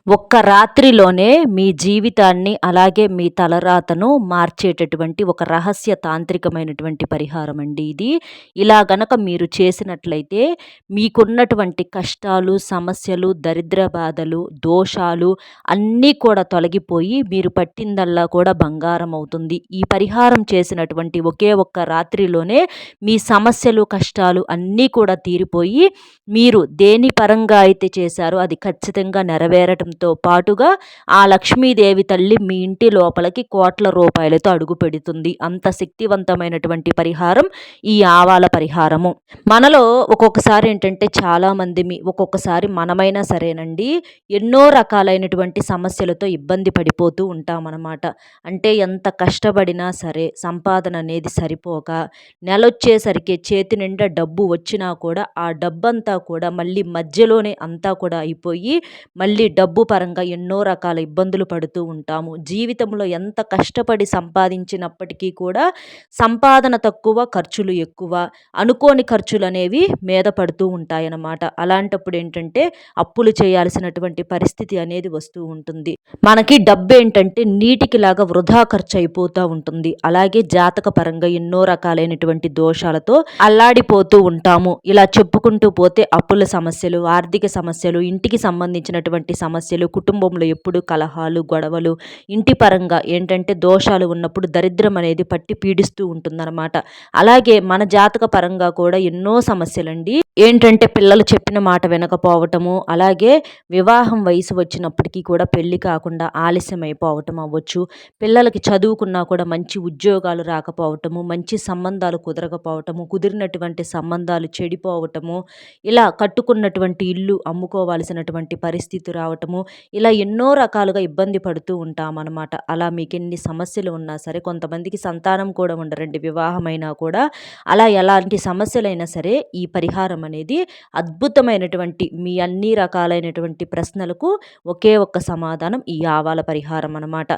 ఒక్క రాత్రిలోనే మీ జీవితాన్ని, అలాగే మీ తలరాతను మార్చేటటువంటి ఒక రహస్య తాంత్రికమైనటువంటి పరిహారం అండి ఇది. ఇలా గనక మీరు చేసినట్లయితే మీకున్నటువంటి కష్టాలు, సమస్యలు, దరిద్ర బాధలు, దోషాలు అన్నీ కూడా తొలగిపోయి మీరు పట్టిందల్లా కూడా బంగారం అవుతుంది. ఈ పరిహారం చేసినటువంటి ఒకే ఒక్క రాత్రిలోనే మీ సమస్యలు, కష్టాలు అన్నీ కూడా తీరిపోయి మీరు దేని పరంగా అయితే చేశారో అది ఖచ్చితంగా నెరవేరటంతో పాటుగా ఆ లక్ష్మీదేవి తల్లి మీ ఇంటి లోపలికి కోట్ల రూపాయలతో అడుగు పెడుతుంది. అంత శక్తివంతమైనటువంటి పరిహారం ఈ ఆవాల పరిహారము. మనలో ఒక్కొక్కసారి ఏంటంటే చాలామంది ఒక్కొక్కసారి మనమైనా సరేనండి, ఎన్నో రకాలైనటువంటి సమస్యలతో ఇబ్బంది పడిపోతూ ఉంటామన్నమాట. అంటే ఎంత కష్టపడినా సరే సంపాదన అనేది సరిపోక, నెలొచ్చేసరికి చేతి నిండా డబ్బు వచ్చినా కూడా ఆ డబ్బంతా కూడా మళ్ళీ మధ్యలోనే అంతా కూడా అయిపోయి మళ్ళీ డబ్బు పరంగా ఎన్నో రకాల ఇబ్బందులు పడుతూ ఉంటాము. జీవితంలో ఎంత కష్టపడి సంపాదించినప్పటికీ కూడా సంపాదన తక్కువ, ఖర్చులు ఎక్కువ, అనుకోని ఖర్చులనేవి మీద పడుతూ ఉంటాయన్నమాట. అలాంటప్పుడు ఏంటంటే అప్పులు చేయాల్సినటువంటి పరిస్థితి అనేది వస్తూ ఉంటుంది. మనకి డబ్బేంటంటే నీటికిలాగా వృధా ఖర్చు అయిపోతూ ఉంటుంది. అలాగే జాతక పరంగా ఎన్నో రకాలైనటువంటి దోషాలతో అల్లాడిపోతూ ఉంటాము. ఇలా చెప్పుకుంటూ పోతే అప్పుల సమస్యలు, ఆర్థిక సమస్యలు, ఇంటికి సంబంధించినటువంటి సమస్యలు, కుటుంబంలో ఎప్పుడు కలహాలు, గొడవలు, ఇంటి పరంగా ఏంటంటే దోషాలు ఉన్నప్పుడు దరిద్రం అనేది పట్టి పీడిస్తూ ఉంటుందన్నమాట. అలాగే మన జాతక పరంగా కూడా ఎన్నో సమస్యలండి. ఏంటంటే పిల్లలు చెప్పిన మాట వినకపోవటము, అలాగే వివాహం వయసు వచ్చినప్పటికీ కూడా పెళ్లి కాకుండా ఆలస్యం అయిపోవటం అవ్వచ్చు. పిల్లలకి చదువుకున్నా కూడా మంచి ఉద్యోగాలు రాకపోవటము, మంచి సంబంధాలు కుదరకపోవటము, కుదిరినటువంటి సంబంధాలు చెడిపోవటము, ఇలా కట్టుకున్నటువంటి ఇల్లు అమ్ముకోవాల్సినటువంటి పరిస్థితి రావటము, ఇలా ఎన్నో రకాలుగా ఇబ్బంది పడుతూ ఉంటామన్నమాట. అలా మీకు ఎన్ని సమస్యలు ఉన్నా సరే, కొంతమందికి సంతానం కూడా ఉండరండి వివాహమైనా కూడా. అలా ఎలాంటి సమస్యలైనా సరే ఈ పరిహారం అనేది అద్భుతమైనటువంటి మీ అన్ని రకాలైనటువంటి ప్రశ్నలకు ఒకే ఒక్క సమాధానం ఈ ఆవాల పరిహారం అన్నమాట.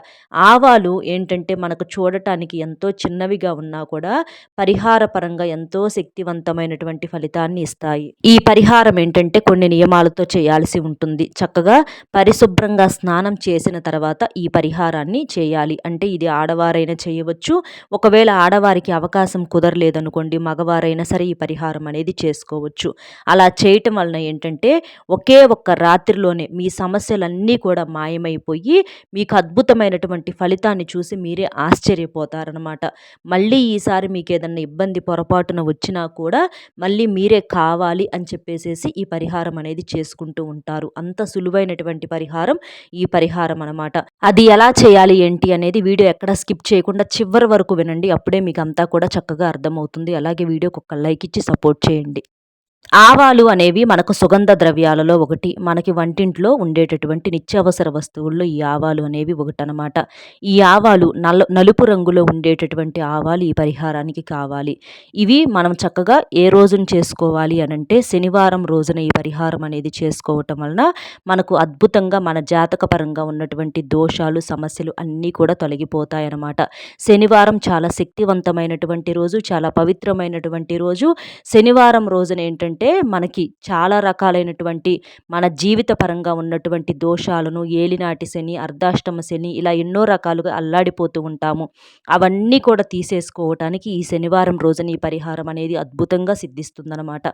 ఆవాలు ఏంటంటే మనకు చూడటానికి ఎంతో చిన్నవిగా ఉన్నా కూడా పరిహార పరంగా ఎంతో శక్తివంతమైనటువంటి ఫలితాన్ని ఇస్తాయి. ఈ పరిహారం ఏంటంటే కొన్ని నియమాలతో చేయాల్సి ఉంటుంది. చక్కగా పరిశుభ్రంగా స్నానం చేసిన తర్వాత ఈ పరిహారాన్ని చేయాలి. అంటే ఇది ఆడవారైనా చేయవచ్చు. ఒకవేళ ఆడవారికి అవకాశం కుదరలేదనుకోండి, మగవారైనా సరే ఈ పరిహారం అనేది చేసుకోవచ్చు. అలా చేయటం వలన ఏంటంటే ఒకే ఒక్క రాత్రిలోనే మీ సమస్యలన్నీ కూడా మాయమైపోయి మీకు అద్భుతమైనటువంటి ఫలితాన్ని చూసి మీరే ఆశ్చర్యపోతారనమాట. మళ్ళీ ఈసారి మీకు ఏదన్నా ఇబ్బంది పొరపాటున వచ్చినా కూడా మళ్ళీ మీరే కావాలి అని చెప్పేసేసి ఈ పరిహారం అనేది చేసుకుంటూ ఉంటారు. అంత సులువైనటువంటి పరిహారం ఈ పరిహారం అనమాట. అది ఎలా చేయాలి ఏంటి అనేది వీడియో ఎక్కడ స్కిప్ చేయకుండా చివరి వరకు వినండి. అప్పుడే మీకు అంతా కూడా చక్కగా అర్థమవుతుంది. అలాగే వీడియోకి ఒక లైక్ ఇచ్చి సపోర్ట్ చేయండి. ఆవాలు అనేవి మనకు సుగంధ ద్రవ్యాలలో ఒకటి. మనకి వంటింట్లో ఉండేటటువంటి నిత్యావసర వస్తువుల్లో ఈ ఆవాలు అనేవి ఒకటనమాట. ఈ ఆవాలు నలుపు రంగులో ఉండేటటువంటి ఆవాలు ఈ పరిహారానికి కావాలి. ఇవి మనం చక్కగా ఏ రోజున చేసుకోవాలి అనంటే శనివారం రోజున ఈ పరిహారం అనేది చేసుకోవటం వలన మనకు అద్భుతంగా మన జాతక పరంగా ఉన్నటువంటి దోషాలు, సమస్యలు అన్నీ కూడా తొలగిపోతాయన్నమాట. శనివారం చాలా శక్తివంతమైనటువంటి రోజు, చాలా పవిత్రమైనటువంటి రోజు. శనివారం రోజున ఏంటంటే మనకి చాలా రకాలైనటువంటి మన జీవిత పరంగా ఉన్నటువంటి దోషాలను, ఏలినాటి శని, అర్ధాష్టమ శని, ఇలా ఎన్నో రకాలుగా అల్లాడిపోతూ ఉంటాము. అవన్నీ కూడా తీసేసుకోవటానికి ఈ శనివారం రోజున ఈ పరిహారం అనేది అద్భుతంగా సిద్ధిస్తుందన్నమాట.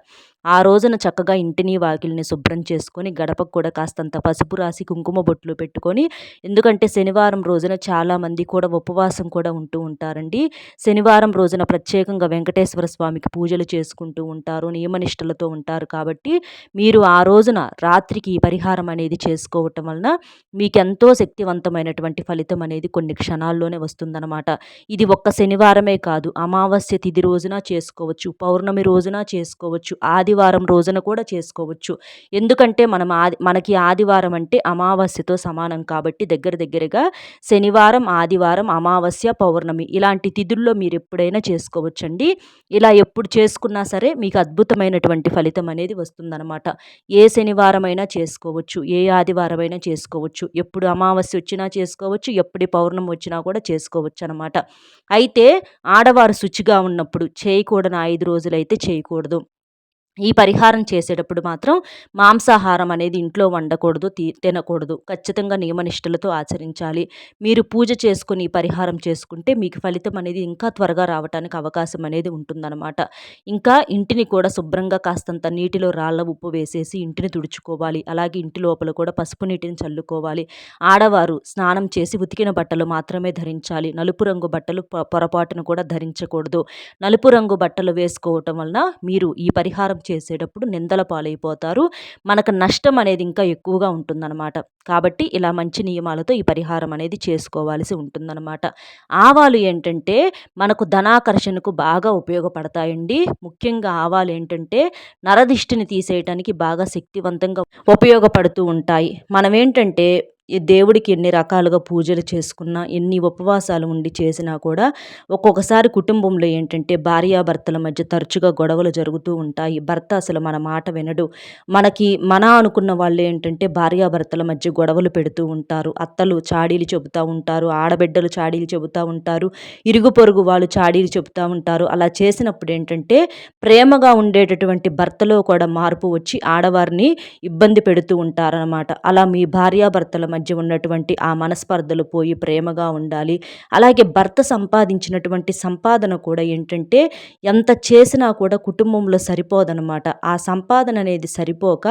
ఆ రోజున చక్కగా ఇంటిని, వాకిలిని శుభ్రం చేసుకొని గడపకు కూడా కాస్తంత పసుపు రాసి కుంకుమ బొట్లు పెట్టుకొని, ఎందుకంటే శనివారం రోజున చాలామంది కూడా ఉపవాసం కూడా ఉంటూ ఉంటారండి. శనివారం రోజున ప్రత్యేకంగా వెంకటేశ్వర స్వామికి పూజలు చేసుకుంటూ ఉంటారు, నియమనిష్టలతో ఉంటారు. కాబట్టి మీరు ఆ రోజున రాత్రికి ఈ పరిహారం అనేది చేసుకోవటం వలన మీకెంతో శక్తివంతమైనటువంటి ఫలితం అనేది కొన్ని క్షణాల్లోనే వస్తుందన్నమాట. ఇది ఒక్క శనివారమే కాదు, అమావాస్య తిథి రోజున చేసుకోవచ్చు, పౌర్ణమి రోజున చేసుకోవచ్చు, ఆదివారం రోజున కూడా చేసుకోవచ్చు. ఎందుకంటే మనకి ఆదివారం అంటే అమావాస్యతో సమానం కాబట్టి దగ్గరగా శనివారం, ఆదివారం, అమావాస్య, పౌర్ణమి ఇలాంటి తిథుల్లో మీరు ఎప్పుడైనా చేసుకోవచ్చండి. ఇలా ఎప్పుడు చేసుకున్నా సరే మీకు అద్భుతమైనటువంటి ఫలితం అనేది వస్తుందన్నమాట. ఏ శనివారమైనా చేసుకోవచ్చు, ఏ ఆదివారమైనా చేసుకోవచ్చు, ఎప్పుడు అమావాస్య వచ్చినా చేసుకోవచ్చు, ఎప్పుడు పౌర్ణమి వచ్చినా కూడా చేసుకోవచ్చు అనమాట. అయితే ఆడవారు శుచిగా ఉన్నప్పుడు చేయకూడని 5 రోజులైతే చేయకూడదు. ఈ పరిహారం చేసేటప్పుడు మాత్రం మాంసాహారం అనేది ఇంట్లో వండకూడదు, తినకూడదు. ఖచ్చితంగా నియమనిష్టలతో ఆచరించాలి. మీరు పూజ చేసుకొని ఈ పరిహారం చేసుకుంటే మీకు ఫలితం అనేది ఇంకా త్వరగా రావటానికి అవకాశం అనేది ఉంటుందన్నమాట. ఇంకా ఇంటిని కూడా శుభ్రంగా కాస్తంత నీటిలో రాళ్ళ ఉప్పు వేసేసి ఇంటిని తుడుచుకోవాలి. అలాగే ఇంటి లోపల కూడా పసుపు నీటిని చల్లుకోవాలి. ఆడవారు స్నానం చేసి ఉతికిన బట్టలు మాత్రమే ధరించాలి. నలుపు రంగు బట్టలు పొరపాటున కూడా ధరించకూడదు. నలుపు రంగు బట్టలు వేసుకోవటం వలన మీరు ఈ పరిహారం చేసేటప్పుడు నిందల పాలైపోతారు. మనకు నష్టం అనేది ఇంకా ఎక్కువగా ఉంటుందన్నమాట. కాబట్టి ఇలా మంచి నియమాలతో ఈ పరిహారం అనేది చేసుకోవాల్సి ఉంటుందన్నమాట. ఆవాలు ఏంటంటే మనకు ధనాకర్షణకు బాగా ఉపయోగపడతాయండి. ముఖ్యంగా ఆవాలు ఏంటంటే నరదిష్టిని తీసేయటానికి బాగా శక్తివంతంగా ఉపయోగపడుతూ ఉంటాయి. మనమేంటంటే ఈ దేవుడికి ఎన్ని రకాలుగా పూజలు చేసుకున్నా, ఎన్ని ఉపవాసాలు ఉండి చేసినా కూడా ఒక్కొక్కసారి కుటుంబంలో ఏంటంటే భార్యాభర్తల మధ్య తరచుగా గొడవలు జరుగుతూ ఉంటాయి. భర్త అసలు మన మాట వినడు. మన అనుకున్న వాళ్ళు ఏంటంటే భార్యాభర్తల మధ్య గొడవలు పెడుతూ ఉంటారు. అత్తలు చాడీలు చెబుతూ ఉంటారు. ఆడబిడ్డలు చాడీలు చెబుతూ ఉంటారు. ఇరుగు పొరుగు వాళ్ళు చాడీలు చెబుతూ ఉంటారు. అలా చేసినప్పుడు ఏంటంటే ప్రేమగా ఉండేటటువంటి భర్తలో కూడా మార్పు వచ్చి ఆడవారిని ఇబ్బంది పెడుతూ ఉంటారనమాట. అలా మీ భార్యాభర్తల మధ్య ఉన్నటువంటి ఆ మనస్పర్ధలు పోయి ప్రేమగా ఉండాలి. అలాగే భర్త సంపాదించినటువంటి సంపాదన కూడా ఏంటంటే ఎంత చేసినా కూడా కుటుంబంలో సరిపోదనమాట. ఆ సంపాదన అనేది సరిపోక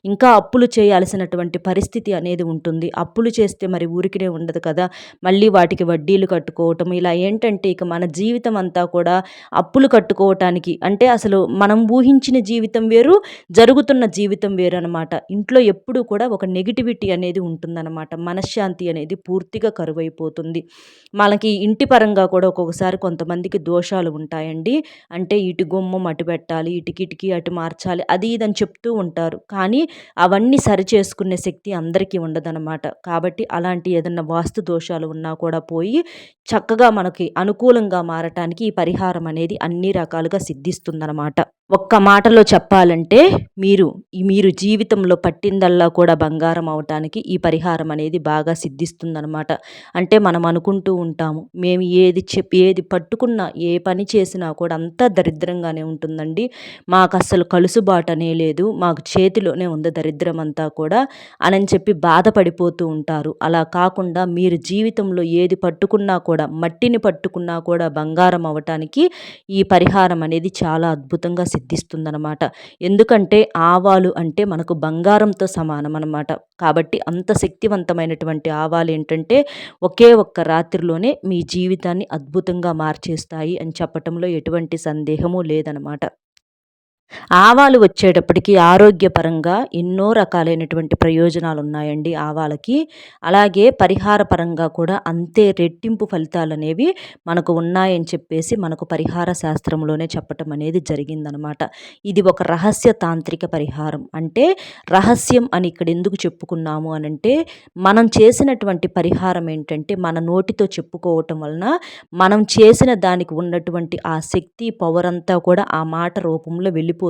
ఇంకా అప్పులు చేయాల్సినటువంటి పరిస్థితి అనేది ఉంటుంది. అప్పులు చేస్తే మరి ఊరికినే ఉండదు కదా, మళ్ళీ వాటికి వడ్డీలు కట్టుకోవటం, ఇలా ఏంటంటే ఇక మన జీవితం అంతా కూడా అప్పులు కట్టుకోవటానికి, అంటే అసలు మనం ఊహించిన జీవితం వేరు, జరుగుతున్న జీవితం వేరు అనమాట. ఇంట్లో ఎప్పుడూ కూడా ఒక నెగిటివిటీ అనేది ఉంటుందన్నమాట. మనశ్శాంతి అనేది పూర్తిగా కరువైపోతుంది. మనకి ఇంటి పరంగా కూడా ఒక్కొక్కసారి కొంతమందికి దోషాలు ఉంటాయండి. అంటే ఇటు గుమ్మం అటు పెట్టాలి, ఇటు కిటికీ అటు మార్చాలి, అది ఇదని చెప్తూ ఉంటారు. కానీ అవన్నీ సరిచేసుకునే శక్తి అందరికీ ఉండదనమాట. కాబట్టి అలాంటి ఏదన్నా వాస్తు దోషాలు ఉన్నా కూడా పోయి చక్కగా మనకి అనుకూలంగా మారటానికి ఈ పరిహారం అనేది అన్ని రకాలుగా సిద్ధిస్తుందనమాట. ఒక్క మాటలో చెప్పాలంటే మీరు జీవితంలో పట్టిందల్లా కూడా బంగారం అవటానికి ఈ పరిహారం అనేది బాగా సిద్ధిస్తుందనమాట. అంటే మనం అనుకుంటూ ఉంటాము, మేము ఏది పట్టుకున్నా, ఏ పని చేసినా కూడా అంతా దరిద్రంగానే ఉంటుందండి, మాకు అస్సలు కలుసుబాటనే లేదు, మాకు చేతిలోనే ఉంది దరిద్రం అంతా కూడా అని చెప్పి బాధపడిపోతూ ఉంటారు. అలా కాకుండా మీరు జీవితంలో ఏది పట్టుకున్నా కూడా, మట్టిని పట్టుకున్నా కూడా బంగారం అవటానికి ఈ పరిహారం అనేది చాలా అద్భుతంగా సిద్ధిస్తుందనమాట. ఎందుకంటే ఆవాలు అంటే మనకు బంగారంతో సమానం అనమాట. కాబట్టి అంత శక్తివంతమైనటువంటి ఆవాలు ఏంటంటే ఒకే ఒక్క రాత్రిలోనే మీ జీవితాన్ని అద్భుతంగా మార్చేస్తాయి అని చెప్పటంలో ఎటువంటి సందేహము లేదనమాట. ఆవాలు వచ్చేటప్పటికి ఆరోగ్యపరంగా ఎన్నో రకాలైనటువంటి ప్రయోజనాలు ఉన్నాయండి ఆవాలకి. అలాగే పరిహార పరంగా కూడా అంతే రెట్టింపు ఫలితాలనేవి మనకు ఉన్నాయని చెప్పేసి మనకు పరిహార శాస్త్రంలోనే చెప్పటం అనేది జరిగిందనమాట. ఇది ఒక రహస్య తాంత్రిక పరిహారం. అంటే రహస్యం అని ఇక్కడ ఎందుకు చెప్పుకున్నాము అనంటే, మనం చేసినటువంటి పరిహారం ఏంటంటే మన నోటితో చెప్పుకోవటం వలన మనం చేసిన దానికి ఉన్నటువంటి ఆ శక్తి, పవర్ అంతా కూడా ఆ మాట రూపంలో వెళ్ళిపోతుందనమాట.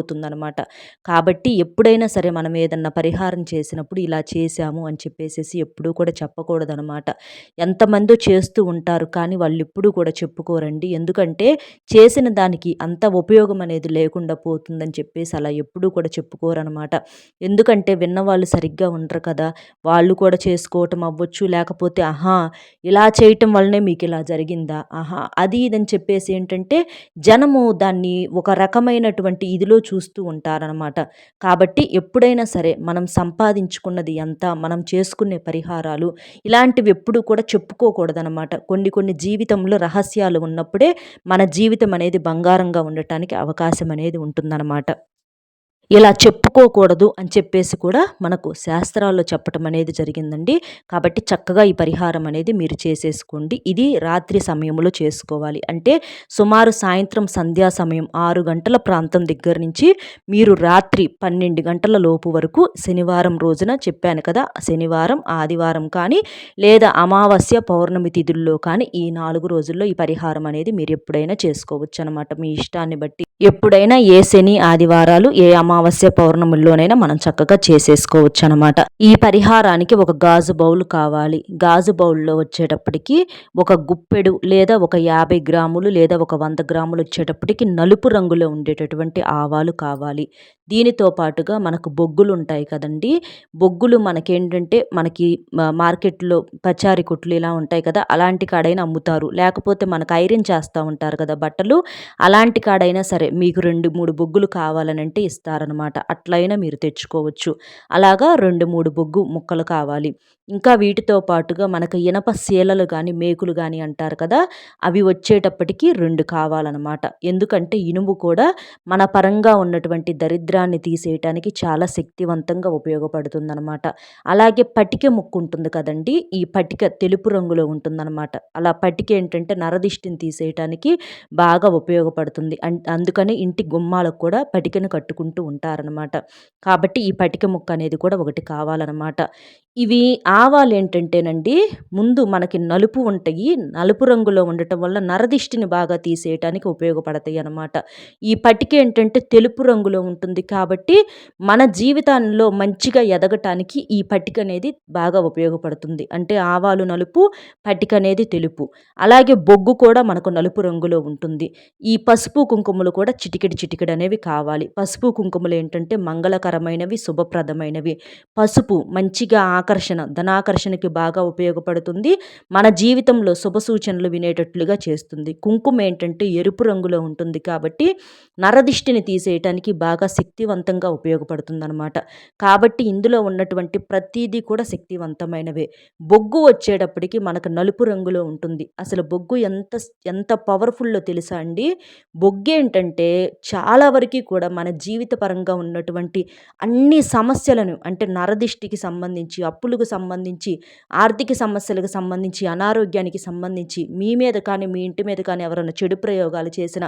కాబట్టి ఎప్పుడైనా సరే మనం ఏదన్నా పరిహారం చేసినప్పుడు ఇలా చేశాము అని చెప్పేసేసి ఎప్పుడూ కూడా చెప్పకూడదనమాట. ఎంతమందో చేస్తూ ఉంటారు కానీ వాళ్ళు ఎప్పుడూ కూడా చెప్పుకోరండి. ఎందుకంటే చేసిన దానికి అంత ఉపయోగం అనేది లేకుండా పోతుందని చెప్పేసి అలా ఎప్పుడూ కూడా చెప్పుకోరనమాట. ఎందుకంటే విన్నవాళ్ళు సరిగ్గా ఉండరు కదా, వాళ్ళు కూడా చేసుకోవటం అవ్వచ్చు, లేకపోతే ఆహా ఇలా చేయటం వల్లనే మీకు ఇలా జరిగిందా, ఆహా అది ఇదని చెప్పేసి ఏంటంటే జనము దాన్ని ఒక రకమైనటువంటి ఇదిలో చూస్తూ ఉంటారనమాట. కాబట్టి ఎప్పుడైనా సరే మనం సంపాదించుకున్నది ఎంత, మనం చేసుకునే పరిహారాలు ఇలాంటివి ఎప్పుడూ కూడా చెప్పుకోకూడదనమాట. కొన్ని జీవితంలో రహస్యాలు ఉన్నప్పుడే మన జీవితం అనేది బంగారంగా ఉండటానికి అవకాశం అనేది ఉంటుందన్నమాట. ఇలా చెప్పుకోకూడదు అని చెప్పేసి కూడా మనకు శాస్త్రాల్లో చెప్పటం అనేది జరిగిందండి. కాబట్టి చక్కగా ఈ పరిహారం అనేది మీరు చేసేసుకోండి. ఇది రాత్రి సమయంలో చేసుకోవాలి. అంటే సుమారు సాయంత్రం సంధ్యా సమయం 6 గంటల ప్రాంతం దగ్గర నుంచి మీరు రాత్రి 12 గంటల లోపు వరకు శనివారం రోజున చెప్పాను కదా, శనివారం, ఆదివారం కానీ లేదా అమావాస్య, పౌర్ణమి తిథుల్లో కానీ ఈ 4 రోజుల్లో ఈ పరిహారం అనేది మీరు ఎప్పుడైనా చేసుకోవచ్చు అనమాట. మీ ఇష్టాన్ని బట్టి ఎప్పుడైనా ఏ శని, ఆదివారాలు, ఏ అమావాస్య, పౌర్ణముల్లోనైనా మనం చక్కగా చేసేసుకోవచ్చు అనమాట. ఈ పరిహారానికి ఒక గాజు బౌల్ కావాలి. గాజు బౌల్లో వచ్చేటప్పటికి ఒక గుప్పెడు లేదా ఒక 50 గ్రాములు లేదా ఒక 100 గ్రాములు వచ్చేటప్పటికి నలుపు రంగులో ఉండేటటువంటి ఆవాలు కావాలి. దీనితో పాటుగా మనకు బొగ్గులుంటాయి కదండీ! బొగ్గులు మనకేంటంటే మనకి మార్కెట్‌లో పచారీ కొట్లు ఇలా ఉంటాయి కదా! అలాంటి కాడైనా అమ్ముతారు. లేకపోతే మనకు ఐరన్ చేస్తా ఉంటారు కదా బట్టలు. అలాంటి కాడైనా సరే మీకు 2, 3 బొగ్గులు కావాలనంటే ఇస్తారనమాట. అట్లయినా మీరు తెచ్చుకోవచ్చు. అలాగా 2, 3 బొగ్గు ముక్కలు కావాలి. ఇంకా వీటితో పాటుగా మనకు ఇనప సీలలు గాని, మేకులు గాని అంటారు కదా! అవి వచ్చేటప్పటికి 2 కావాలనమాట. ఎందుకంటే ఇనుము కూడా మన పరంగా ఉన్నటువంటి దరిద్రాన్ని తీసేయటానికి చాలా శక్తివంతంగా ఉపయోగపడుతుందనమాట. అలాగే పటికె ముక్క ఉంటుంది కదండీ! ఈ పటిక తెలుపు రంగులో ఉంటుందనమాట. అలా పటిక ఏంటంటే నరదిష్టిని తీసేయటానికి బాగా ఉపయోగపడుతుంది. అందుకని ఇంటి గుమ్మాలకు కూడా పటికెను కట్టుకుంటూ ఉంటారనమాట. కాబట్టి ఈ పటిక ముక్క అనేది కూడా ఒకటి కావాలనమాట. ఇవి ఆవాలేంటంటేనండి, ముందు మనకి నలుపు ఉంటాయి. నలుపు రంగులో ఉండటం వల్ల నరదిష్టిని బాగా తీసేయటానికి ఉపయోగపడతాయనమాట. ఈ పటిక ఏంటంటే తెలుపు రంగులో ఉంటుంది కాబట్టి, మన జీవితంలో మంచిగా ఎదగటానికి ఈ పటిక అనేది బాగా ఉపయోగపడుతుంది. అంటే ఆవాలు నలుపు, పటిక అనేది తెలుపు. అలాగే బొగ్గు కూడా మనకు నలుపు రంగులో ఉంటుంది. ఈ పసుపు, కుంకుమలు కూడా చిటికెడు చిటికెడు అనేవి కావాలి. పసుపు, కుంకుమలు ఏంటంటే మంగళకరమైనవి, శుభప్రదమైనవి. పసుపు మంచిగా ఆకర్షణ, ధనాకర్షణకి బాగా ఉపయోగపడుతుంది. మన జీవితంలో శుభ సూచనలు వినేటట్లుగా చేస్తుంది. కుంకుమ ఏంటంటే ఎరుపు రంగులో ఉంటుంది కాబట్టి నరదిష్టిని తీసేయటానికి బాగా శక్తివంతంగా ఉపయోగపడుతుందనమాట. కాబట్టి ఇందులో ఉన్నటువంటి ప్రతీదీ కూడా శక్తివంతమైనవే. బొగ్గు వచ్చేటప్పటికి మనకు నలుపు రంగులో ఉంటుంది. అసలు బొగ్గు ఎంత పవర్‌ఫుల్లో తెలుసా అండి? బొగ్గేంటంటే చాలా వరకి కూడా మన జీవిత పరంగా ఉన్నటువంటి అన్ని సమస్యలను అంటే నరదిష్టికి సంబంధించి, అప్పులకు సంబంధించి, ఆర్థిక సమస్యలకు సంబంధించి, అనారోగ్యానికి సంబంధించి మీ మీద కానీ, మీ ఇంటి మీద కానీ ఎవరైనా చెడు ప్రయోగాలు చేసిన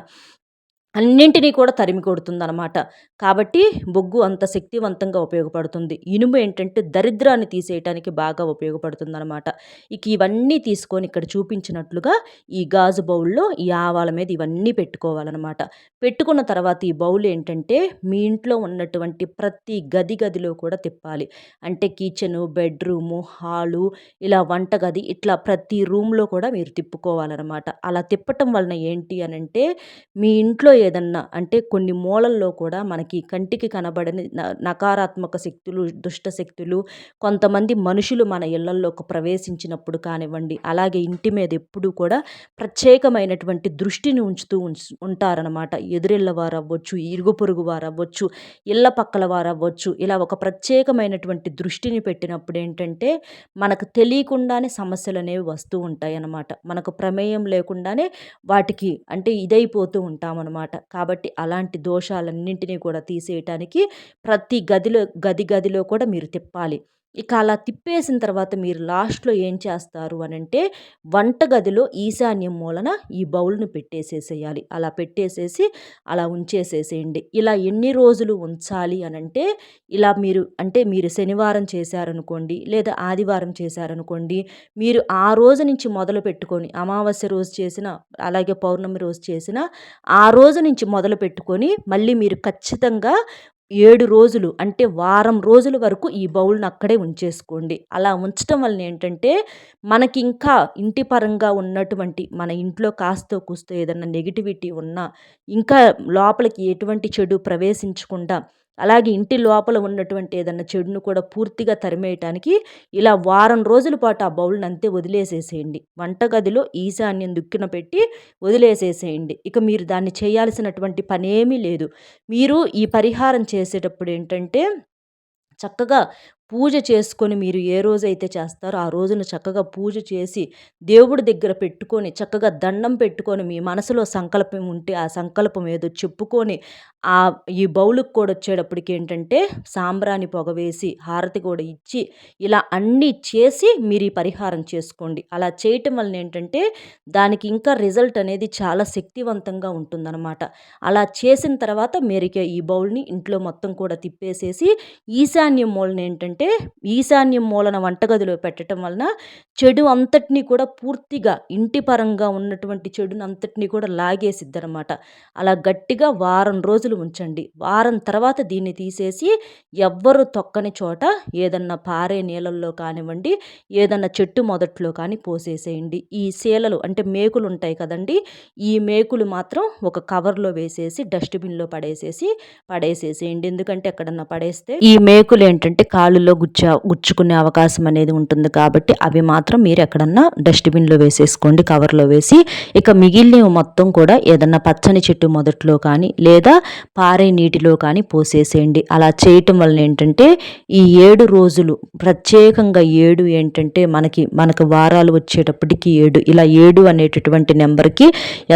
అన్నింటినీ కూడా తరిమి కొడుతుందనమాట. కాబట్టి బొగ్గు అంత శక్తివంతంగా ఉపయోగపడుతుంది. ఇనుము ఏంటంటే దరిద్రాన్ని తీసేయటానికి బాగా ఉపయోగపడుతుందనమాట. ఇక ఇవన్నీ తీసుకొని ఇక్కడ చూపించినట్లుగా ఈ గాజు బౌల్‌లో ఈ ఆవాల మీద ఇవన్నీ పెట్టుకోవాలనమాట. పెట్టుకున్న తర్వాత ఈ బౌల్ ఏంటంటే మీ ఇంట్లో ఉన్నటువంటి ప్రతి గదిలో కూడా తిప్పాలి. అంటే కిచెను, బెడ్‌రూము, హాలు, ఇలా వంటగది ఇట్లా ప్రతి రూమ్‌లో కూడా మీరు తిప్పుకోవాలనమాట. అలా తిప్పటం వలన ఏంటి అనంటే మీ ఇంట్లో ఏదన్నా అంటే కొన్ని మూలల్లో కూడా మనకి కంటికి కనబడని నకారాత్మక శక్తులు, దుష్ట శక్తులు, కొంతమంది మనుషులు మన ఇళ్లల్లోకి ప్రవేశించినప్పుడు కానివ్వండి, అలాగే ఇంటి మీద ఎప్పుడూ కూడా ప్రత్యేకమైనటువంటి దృష్టిని ఉంటారనమాట. ఎదురిళ్ళ వారవ్వచ్చు, ఇరుగు పొరుగు వారవ్వచ్చు, ఇళ్ళ పక్కల వారవ్వచ్చు. ఇలా ఒక ప్రత్యేకమైనటువంటి దృష్టిని పెట్టినప్పుడు ఏంటంటే మనకు తెలియకుండానే సమస్యలనేవి వస్తూ ఉంటాయన్నమాట. మనకు ప్రమేయం లేకుండానే వాటికి అంటే ఇదైపోతూ ఉంటామనమాట. కాబట్టి అలాంటి దోషాలన్నింటినీ కూడా తీసేయటానికి ప్రతి గదిలో కూడా మీరు తిప్పాలి. ఇక అలా తిప్పేసిన తర్వాత మీరు లాస్ట్‌లో ఏం చేస్తారు అనంటే వంటగదిలో ఈశాన్యం మూలన ఈ బౌల్‌ని పెట్టేసేసేయాలి. అలా పెట్టేసేసి అలా ఉంచేసేసేయండి. ఇలా ఎన్ని రోజులు ఉంచాలి అనంటే ఇలా మీరు శనివారం చేశారనుకోండి, లేదా ఆదివారం చేశారనుకోండి, మీరు ఆ రోజు నుంచి మొదలుపెట్టుకొని అమావాస్య రోజు చేసినా, అలాగే పౌర్ణమి రోజు చేసినా, ఆ రోజు నుంచి మొదలుపెట్టుకొని మళ్ళీ మీరు ఖచ్చితంగా 7 రోజులు అంటే వారం రోజుల వరకు ఈ బౌల్‌ని అక్కడే ఉంచేసుకోండి. అలా ఉంచటం వలన ఏంటంటే మనకింకా ఇంటి పరంగా ఉన్నటువంటి మన ఇంట్లో కాస్తో కూస్తో ఏదన్నా నెగటివిటీ ఉన్నా, ఇంకా లోపలికి ఎటువంటి చెడు ప్రవేశించకుండా, అలాగే ఇంటి లోపల ఉన్నటువంటి ఏదన్నా చెడును కూడా పూర్తిగా తరిమేయటానికి ఇలా వారం రోజుల పాటు ఆ బౌల్‌ని అంతే వదిలేసేసేయండి. వంటగదిలో ఈశాన్యం దిక్కున పెట్టి వదిలేసేసేయండి. ఇక మీరు దాన్ని చేయాల్సినటువంటి పనేమీ లేదు. మీరు ఈ పరిహారం చేసేటప్పుడు ఏంటంటే చక్కగా పూజ చేసుకొని మీరు ఏ రోజైతే చేస్తారో ఆ రోజున చక్కగా పూజ చేసి దేవుడి దగ్గర పెట్టుకొని చక్కగా దండం పెట్టుకొని మీ మనసులో సంకల్పం ఉంటే ఆ సంకల్పం ఏదో చెప్పుకొని ఈ బౌలుకి కూడా వచ్చేటప్పటికి ఏంటంటే సాంబ్రాణి పొగ వేసి హారతి కూడా ఇచ్చి ఇలా అన్నీ చేసి మీరు ఈ పరిహారం చేసుకోండి. అలా చేయటం వలన ఏంటంటే దానికి ఇంకా రిజల్ట్ అనేది చాలా శక్తివంతంగా ఉంటుందన్నమాట. అలా చేసిన తర్వాత మీరిక ఈ బౌల్‌ని ఇంట్లో మొత్తం కూడా తిప్పేసేసి ఈశాన్యం మూలన ఏంటంటే ఏంటంటే ఈశాన్యం మూలన వంటగదిలో పెట్టడం వలన చెడు అంతటిని కూడా పూర్తిగా ఇంటి పరంగా ఉన్నటువంటి చెడుని అంతటిని కూడా లాగేసిద్దనమాట. అలా గట్టిగా వారం రోజులు ఉంచండి. వారం తర్వాత దీన్ని తీసేసి ఎవ్వరు తొక్కని చోట ఏదన్నా పారే నీళ్ళల్లో కానివ్వండి, ఏదన్నా చెట్టు మొదట్లో కానీ పోసేసేయండి. ఈ శీలలు అంటే మేకులు ఉంటాయి కదండీ! ఈ మేకులు మాత్రం ఒక కవర్‌లో వేసేసి డస్ట్‌బిన్‌లో పడేసేసేయండి. ఎందుకంటే ఎక్కడన్నా పడేస్తే ఈ మేకులేంటంటే కాళ్ళలో గుచ్చుకునే అవకాశం అనేది ఉంటుంది కాబట్టి అవి మాత్రం మీరు ఎక్కడన్నా డస్ట్‌బిన్‌లో వేసేసుకోండి కవర్‌లో వేసి. ఇక మిగిలినవి మొత్తం కూడా ఏదన్నా పచ్చని చెట్టు మొదట్లో కానీ లేదా పారే నీటిలో కానీ పోసేసేయండి. అలా చేయటం వలన ఏంటంటే ఈ 7 రోజులు ప్రత్యేకంగా 7 ఏంటంటే మనకు వారాలు వచ్చేటప్పటికి 7 ఇలా 7 అనేటటువంటి నెంబర్‌కి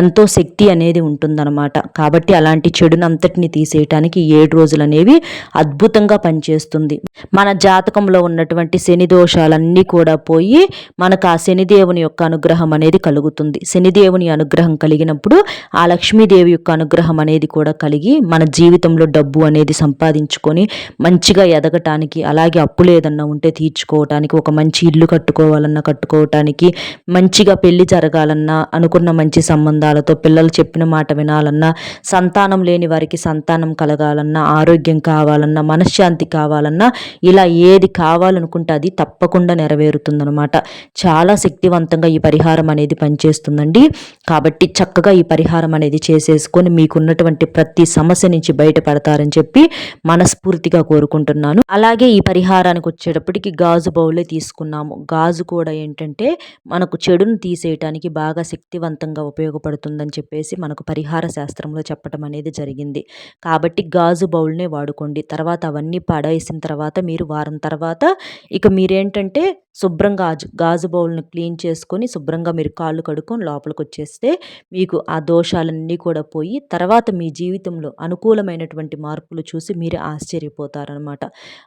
ఎంతో శక్తి అనేది ఉంటుందన్నమాట. కాబట్టి అలాంటి చెడునంతటిని తీసేయటానికి 7 రోజులనేవి అద్భుతంగా పనిచేస్తుంది. మన జాతకంలో ఉన్నటువంటి శని దోషాలన్నీ కూడా పోయి మనకు ఆ శనిదేవుని యొక్క అనుగ్రహం అనేది కలుగుతుంది. శనిదేవుని అనుగ్రహం కలిగినప్పుడు ఆ లక్ష్మీదేవి యొక్క అనుగ్రహం అనేది కూడా కలిగి మన జీవితంలో డబ్బు అనేది సంపాదించుకొని మంచిగా ఎదగటానికి, అలాగే అప్పులు ఏదన్నా ఉంటే తీర్చుకోవటానికి, ఒక మంచి ఇల్లు కట్టుకోవాలన్నా కట్టుకోవటానికి, మంచిగా పెళ్లి జరగాలన్నా, అనుకున్న మంచి సంబంధాలతో పిల్లలు చెప్పిన మాట వినాలన్నా, సంతానం లేని వారికి సంతానం కలగాలన్నా, ఆరోగ్యం కావాలన్నా, మనశ్శాంతి కావాలన్నా, ఇలా ఏది కావాలనుకుంటే అది తప్పకుండా నెరవేరుతుందనమాట. చాలా శక్తివంతంగా ఈ పరిహారం అనేది పనిచేస్తుందండి. కాబట్టి చక్కగా ఈ పరిహారం అనేది చేసేసుకొని మీకున్నటువంటి ప్రతి సమస్య నుంచి బయటపడతారని చెప్పి మనస్ఫూర్తిగా కోరుకుంటున్నాను. అలాగే ఈ పరిహారానికి వచ్చేటప్పటికి గాజు బౌలే తీసుకున్నాము. గాజు కూడా ఏంటంటే మనకు చెడును తీసేయటానికి బాగా శక్తివంతంగా ఉపయోగపడుతుందని చెప్పేసి మనకు పరిహార శాస్త్రంలో చెప్పడం అనేది జరిగింది. కాబట్టి గాజు బౌల్నే వాడుకోండి. తర్వాత అవన్నీ పడేసిన తర్వాత మీరు వారం తర్వాత ఇక మీరేంటంటే శుభ్రంగా గాజు బౌల్ని క్లీన్ చేసుకొని శుభ్రంగా మీరు కాళ్ళు కడుక్కొని లోపలికి వచ్చేస్తే మీకు ఆ దోషాలన్నీ కూడా పోయి తర్వాత మీ జీవితంలో అనుకూలమైనటువంటి మార్పులు చూసి మీరే ఆశ్చర్యపోతారనమాట.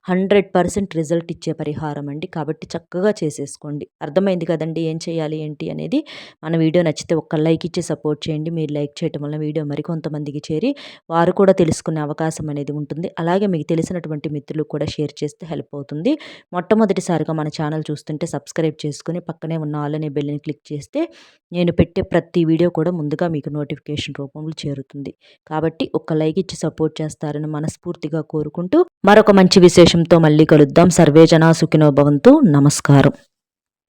100% రిజల్ట్ ఇచ్చే పరిహారం అండి. కాబట్టి చక్కగా చేసేసుకోండి. అర్థమైంది కదండి ఏం చేయాలి ఏంటి అనేది. మన వీడియో నచ్చితే ఒక్క లైక్ ఇచ్చి సపోర్ట్ చేయండి. మీరు లైక్ చేయటం వల్ల వీడియో మరికొంతమందికి చేరి వారు కూడా తెలుసుకునే అవకాశం అనేది ఉంటుంది. అలాగే మీకు తెలిసినటువంటి మిత్రులు కూడా షేర్ చేస్తే హెల్ప్ అవుతుంది. మొట్టమొదటిసారిగా మన ఛానల్ చూస్తుంటే సబ్స్క్రైబ్ చేసుకుని పక్కనే ఉన్న ఆల్ అనే బెల్ని క్లిక్ చేస్తే నేను పెట్టే ప్రతి వీడియో కూడా ముందుగా మీకు నోటిఫికేషన్ రూపంలో చేరుతుంది. కాబట్టి ఒక్క లైక్ ఇచ్చి సపోర్ట్ చేస్తారని మనస్ఫూర్తిగా కోరుకుంటూ మరొక మంచి విశేషంతో మళ్ళీ కలుద్దాం. సర్వే జనా సుఖినో భవంతు. నమస్కారం.